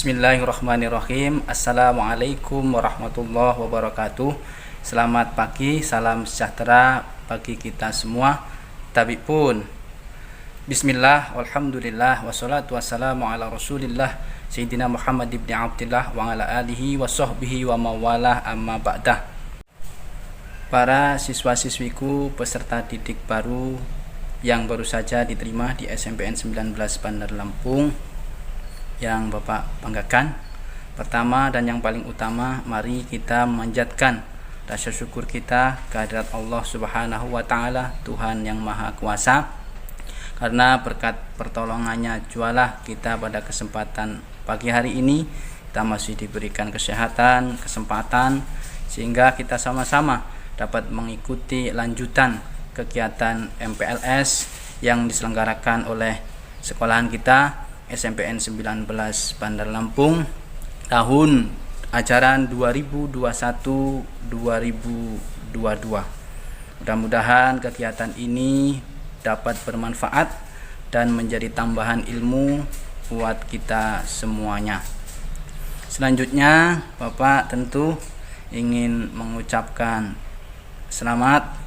Bismillahirrahmanirrahim. Assalamualaikum warahmatullahi wabarakatuh. Selamat pagi, salam sejahtera bagi kita semua. Tapi pun Bismillah, walhamdulillah, wassalatu wassalamu ala rasulillah Sayyidina Muhammad ibn Abdillah wa ala alihi wa sahbihi wa mawalah amma ba'dah. Para siswa-siswiku peserta didik baru yang baru saja diterima di SMPN 19 Bandar Lampung yang Bapak banggakan, pertama dan yang paling utama, mari kita memanjatkan rasa syukur kita kehadirat Allah Subhanahu wa Ta'ala, Tuhan yang Maha Kuasa, karena berkat pertolongannya jualah kita pada kesempatan pagi hari ini kita masih diberikan kesehatan, kesempatan, sehingga kita sama-sama dapat mengikuti lanjutan kegiatan MPLS yang diselenggarakan oleh sekolahan kita SMPN 19 Bandar Lampung tahun ajaran 2021-2022. Mudah-mudahan kegiatan ini dapat bermanfaat dan menjadi tambahan ilmu buat kita semuanya. Selanjutnya, Bapak tentu ingin mengucapkan selamat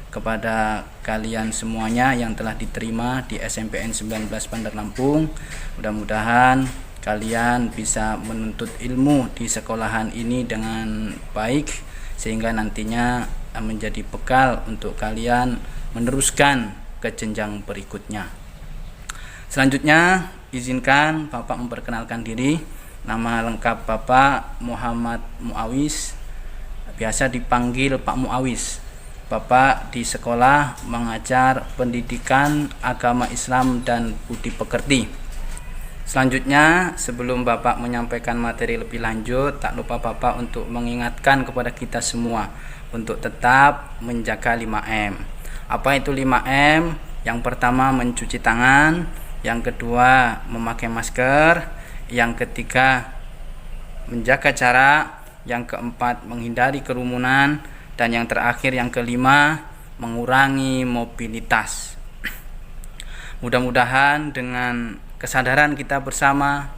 kepada kalian semuanya yang telah diterima di SMPN 19 Bandar Lampung. Mudah-mudahan kalian bisa menuntut ilmu di sekolahan ini dengan baik, sehingga nantinya menjadi bekal untuk kalian meneruskan ke jenjang berikutnya. Selanjutnya, izinkan Bapak memperkenalkan diri. Nama lengkap Bapak Muhammad Muawis, biasa dipanggil Pak Muawis. Bapak di sekolah mengajar pendidikan agama Islam dan budi pekerti. Selanjutnya, sebelum Bapak menyampaikan materi lebih lanjut, tak lupa Bapak untuk mengingatkan kepada kita semua untuk tetap menjaga 5M. Apa itu 5M? Yang pertama mencuci tangan, yang kedua memakai masker, yang ketiga menjaga jarak, yang keempat menghindari kerumunan, dan yang terakhir yang kelima mengurangi mobilitas. Mudah-mudahan dengan kesadaran kita bersama,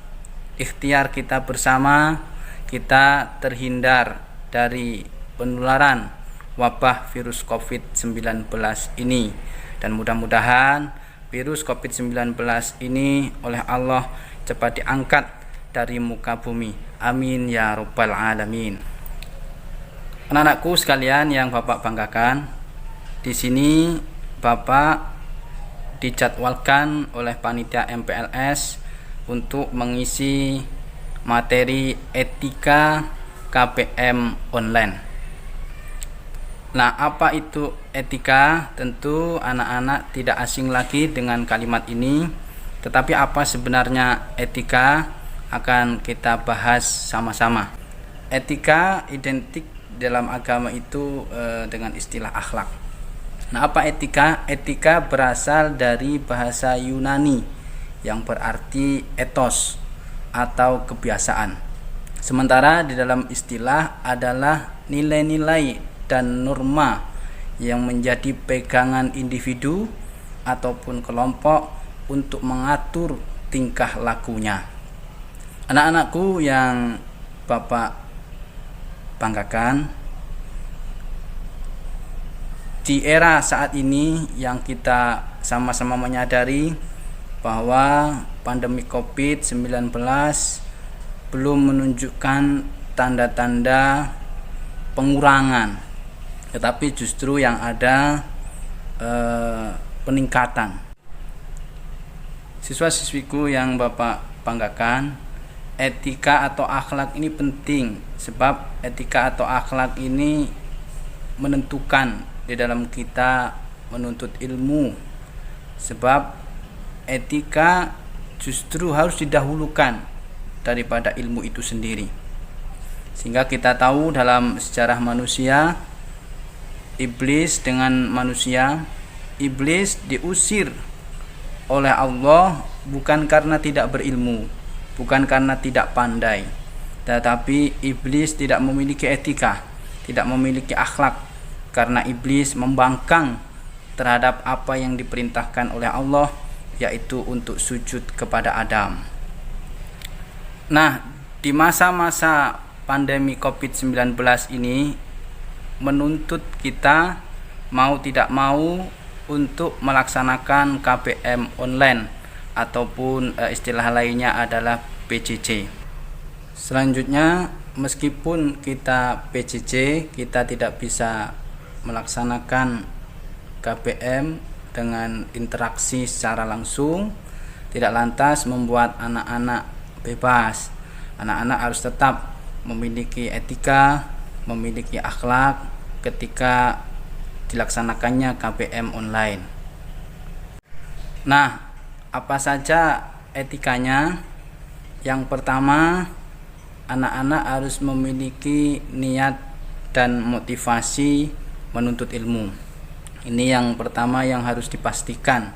ikhtiar kita bersama, kita terhindar dari penularan wabah virus COVID-19 ini, dan mudah-mudahan virus COVID-19 ini oleh Allah cepat diangkat dari muka bumi. Amin ya rabbal alamin. Anak-anakku sekalian yang Bapak banggakan, di sini Bapak dijadwalkan oleh panitia MPLS untuk mengisi materi etika KPM online. Nah, apa itu etika? Tentu anak-anak tidak asing lagi dengan kalimat ini, tetapi apa sebenarnya etika akan kita bahas sama-sama. Etika identik dalam agama itu dengan istilah akhlak. Nah, apa etika? Etika berasal dari bahasa Yunani yang berarti etos atau kebiasaan. Sementara di dalam istilah adalah nilai-nilai dan norma yang menjadi pegangan individu ataupun kelompok untuk mengatur tingkah lakunya. Anak-anakku yang Bapak banggakan, di era saat ini yang kita sama-sama menyadari bahwa pandemi COVID-19 belum menunjukkan tanda-tanda pengurangan, tetapi justru yang ada peningkatan. Siswa-siswiku yang Bapak banggakan, etika atau akhlak ini penting, sebab etika atau akhlak ini menentukan di dalam kita menuntut ilmu, sebab etika justru harus didahulukan daripada ilmu itu sendiri. Sehingga kita tahu dalam sejarah manusia, iblis dengan manusia, iblis diusir oleh Allah bukan karena tidak berilmu, bukan karena tidak pandai, tetapi iblis tidak memiliki etika, tidak memiliki akhlak, karena iblis membangkang terhadap apa yang diperintahkan oleh Allah, yaitu untuk sujud kepada Adam. Nah, di masa-masa pandemi COVID-19 ini menuntut kita mau tidak mau untuk melaksanakan KBM online ataupun istilah lainnya adalah PJJ. Selanjutnya, meskipun kita PJJ, kita tidak bisa melaksanakan KBM dengan interaksi secara langsung, tidak lantas membuat anak-anak bebas. Anak-anak harus tetap memiliki etika, memiliki akhlak ketika dilaksanakannya KBM online. Nah, apa saja etikanya? Yang pertama, anak-anak harus memiliki niat dan motivasi menuntut ilmu. Ini yang pertama yang harus dipastikan,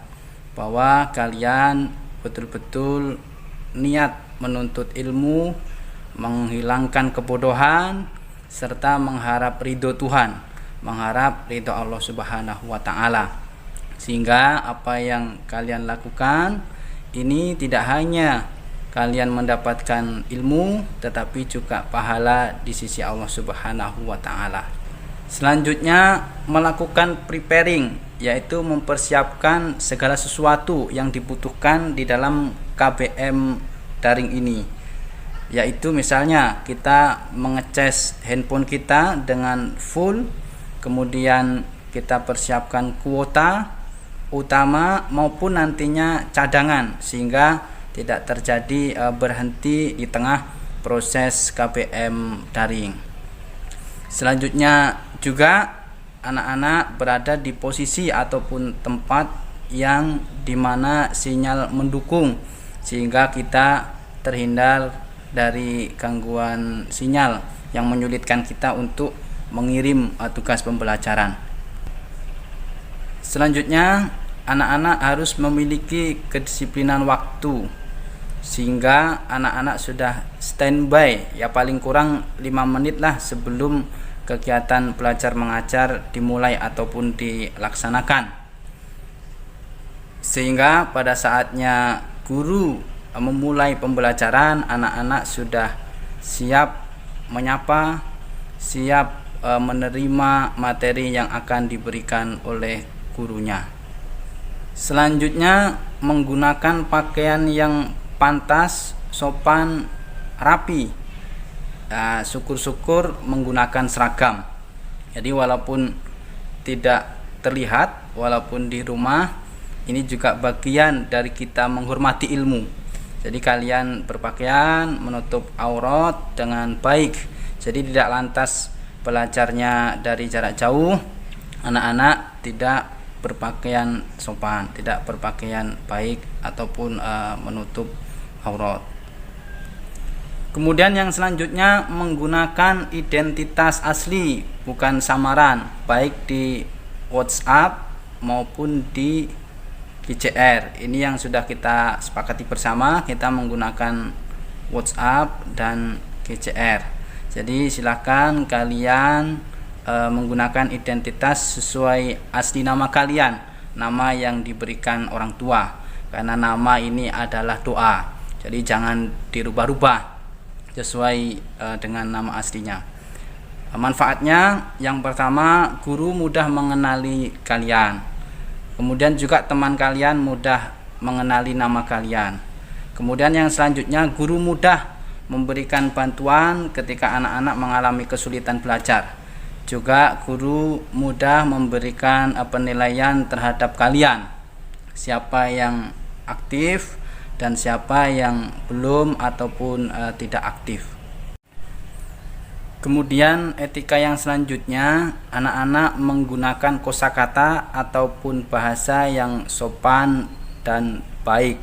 bahwa kalian betul-betul niat menuntut ilmu, menghilangkan kebodohan, serta mengharap ridho Tuhan, mengharap ridho Allah Subhanahu wa Ta'ala. Sehingga apa yang kalian lakukan ini tidak hanya kalian mendapatkan ilmu, tetapi juga pahala di sisi Allah Subhanahu wa Ta'ala. Selanjutnya, melakukan preparing, yaitu mempersiapkan segala sesuatu yang dibutuhkan di dalam KBM daring ini, yaitu misalnya kita mengecas handphone kita dengan full, kemudian kita persiapkan kuota utama maupun nantinya cadangan, sehingga tidak terjadi berhenti di tengah proses KBM daring. Selanjutnya juga anak-anak berada di posisi ataupun tempat yang dimana sinyal mendukung, sehingga kita terhindar dari gangguan sinyal yang menyulitkan kita untuk mengirim tugas pembelajaran. Selanjutnya, anak-anak harus memiliki kedisiplinan waktu, sehingga anak-anak sudah standby ya paling kurang 5 menit lah sebelum kegiatan belajar mengajar dimulai ataupun dilaksanakan, sehingga pada saatnya guru memulai pembelajaran, anak-anak sudah siap menyapa, siap menerima materi yang akan diberikan oleh gurunya. Selanjutnya, menggunakan pakaian yang pantas, sopan, rapi. Syukur-syukur menggunakan seragam. Jadi walaupun tidak terlihat, walaupun di rumah, ini juga bagian dari kita menghormati ilmu. Jadi kalian berpakaian menutup aurat dengan baik. Jadi tidak lantas belajarnya dari jarak jauh, anak-anak tidak berpakaian sopan, tidak berpakaian baik ataupun menutup aurat. Kemudian yang selanjutnya, menggunakan identitas asli bukan samaran, baik di WhatsApp maupun di GCR. Ini yang sudah kita sepakati bersama, kita menggunakan WhatsApp dan GCR. Jadi silakan kalian menggunakan identitas sesuai asli nama kalian, nama yang diberikan orang tua, karena nama ini adalah doa. Jadi jangan dirubah-rubah sesuai dengan nama aslinya. Manfaatnya, yang pertama, guru mudah mengenali kalian. Kemudian juga teman kalian mudah mengenali nama kalian. Kemudian yang selanjutnya, guru mudah memberikan bantuan ketika anak-anak mengalami kesulitan belajar. Juga guru mudah memberikan penilaian terhadap kalian, siapa yang aktif dan siapa yang belum ataupun tidak aktif. Kemudian etika yang selanjutnya, anak-anak menggunakan kosakata ataupun bahasa yang sopan dan baik.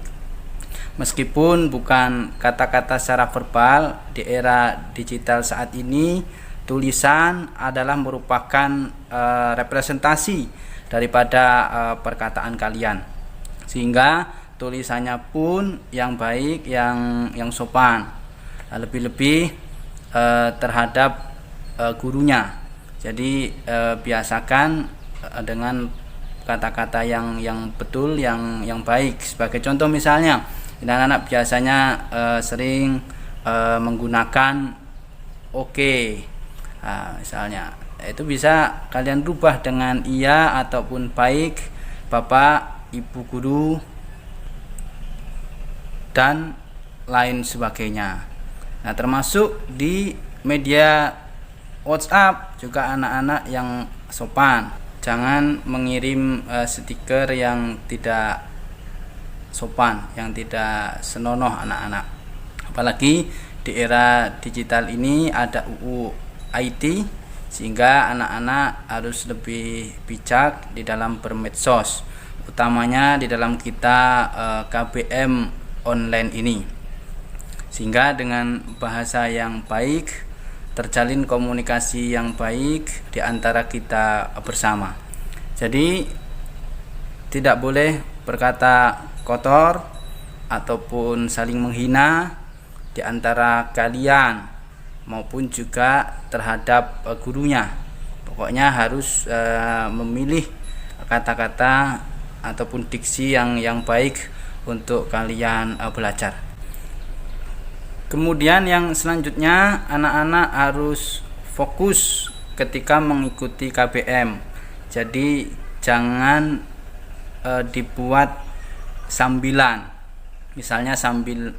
Meskipun bukan kata-kata secara verbal, di era digital saat ini tulisan adalah merupakan representasi daripada perkataan kalian, sehingga tulisannya pun yang baik, yang sopan, lebih-lebih terhadap gurunya. Jadi biasakan dengan kata-kata yang betul, yang baik. Sebagai contoh misalnya, anak-anak biasanya sering menggunakan oke. Misalnya itu bisa kalian rubah dengan iya ataupun baik, Bapak, Ibu guru, dan lain sebagainya. Nah, termasuk di media WhatsApp juga anak-anak yang sopan. Jangan mengirim stiker yang tidak sopan, yang tidak senonoh anak-anak. Apalagi di era digital ini ada UU IT, sehingga anak-anak harus lebih bijak di dalam bermedsos, utamanya di dalam kita KBM online ini, sehingga dengan bahasa yang baik terjalin komunikasi yang baik di antara kita bersama. Jadi tidak boleh berkata kotor ataupun saling menghina di antara kalian maupun juga terhadap gurunya. Pokoknya harus memilih kata-kata ataupun diksi yang baik untuk kalian belajar. Kemudian yang selanjutnya, anak-anak harus fokus ketika mengikuti KBM. Jadi jangan dibuat sambilan, misalnya sambil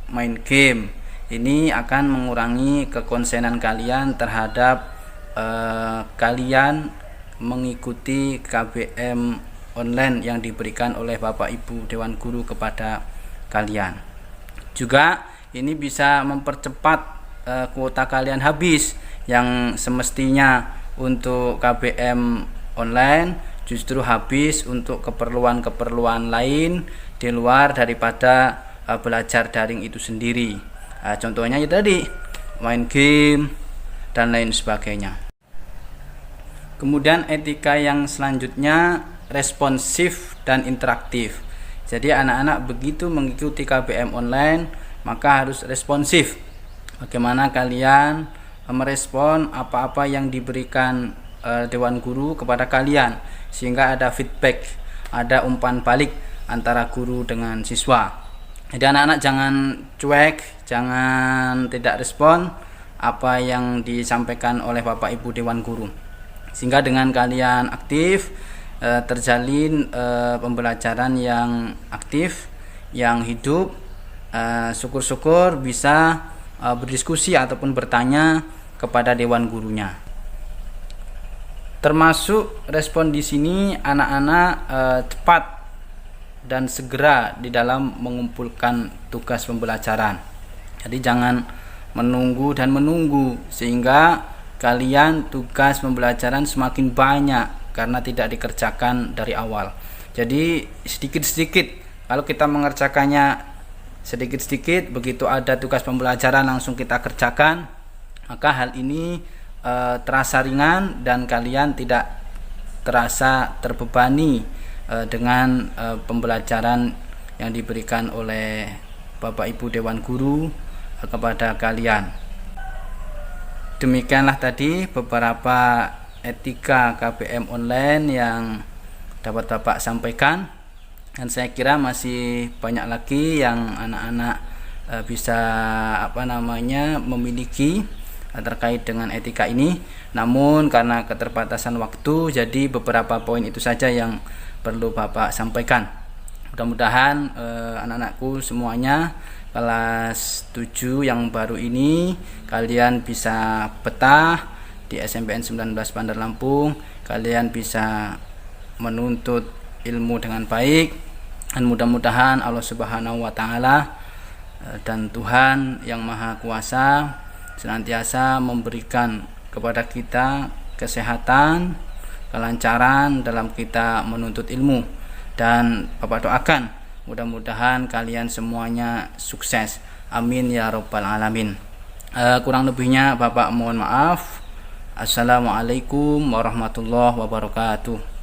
main game. Ini akan mengurangi kekonsenan kalian terhadap kalian mengikuti KBM online yang diberikan oleh Bapak Ibu Dewan Guru kepada kalian. Juga ini bisa mempercepat kuota kalian habis, yang semestinya untuk KBM online justru habis untuk keperluan-keperluan lain di luar daripada belajar daring itu sendiri. Contohnya itu tadi, main game dan lain sebagainya. Kemudian etika yang selanjutnya, responsif dan interaktif. Jadi anak-anak begitu mengikuti KBM online maka harus responsif. Bagaimana kalian merespon apa-apa yang diberikan Dewan Guru kepada kalian, sehingga ada feedback, ada umpan balik antara guru dengan siswa. Jadi anak-anak jangan cuek, jangan tidak respon apa yang disampaikan oleh Bapak Ibu Dewan Guru, sehingga dengan kalian aktif terjalin pembelajaran yang aktif, yang hidup. Syukur-syukur bisa berdiskusi ataupun bertanya kepada Dewan Gurunya. Termasuk respon di sini anak-anak cepat dan segera di dalam mengumpulkan tugas pembelajaran. Jadi jangan menunggu dan menunggu sehingga kalian tugas pembelajaran semakin banyak karena tidak dikerjakan dari awal. Jadi sedikit-sedikit, kalau kita mengerjakannya sedikit-sedikit, begitu ada tugas pembelajaran langsung kita kerjakan, maka hal ini terasa ringan dan kalian tidak terasa terbebani dengan pembelajaran yang diberikan oleh Bapak Ibu Dewan Guru kepada kalian. Demikianlah tadi beberapa etika KBM online yang dapat Bapak sampaikan, dan saya kira masih banyak lagi yang anak-anak bisa memiliki terkait dengan etika ini. Namun karena keterbatasan waktu, jadi beberapa poin itu saja yang perlu Bapak sampaikan. Mudah-mudahan anak-anakku semuanya kelas 7 yang baru ini kalian bisa betah di SMPN 19 Bandar Lampung, kalian bisa menuntut ilmu dengan baik, dan mudah-mudahan Allah Subhanahu wa taala dan Tuhan yang Maha Kuasa senantiasa memberikan kepada kita kesehatan, kelancaran dalam kita menuntut ilmu, dan Bapak doakan mudah-mudahan kalian semuanya sukses. Amin ya rabbal alamin. Kurang lebihnya Bapak mohon maaf. Assalamualaikum warahmatullahi wabarakatuh.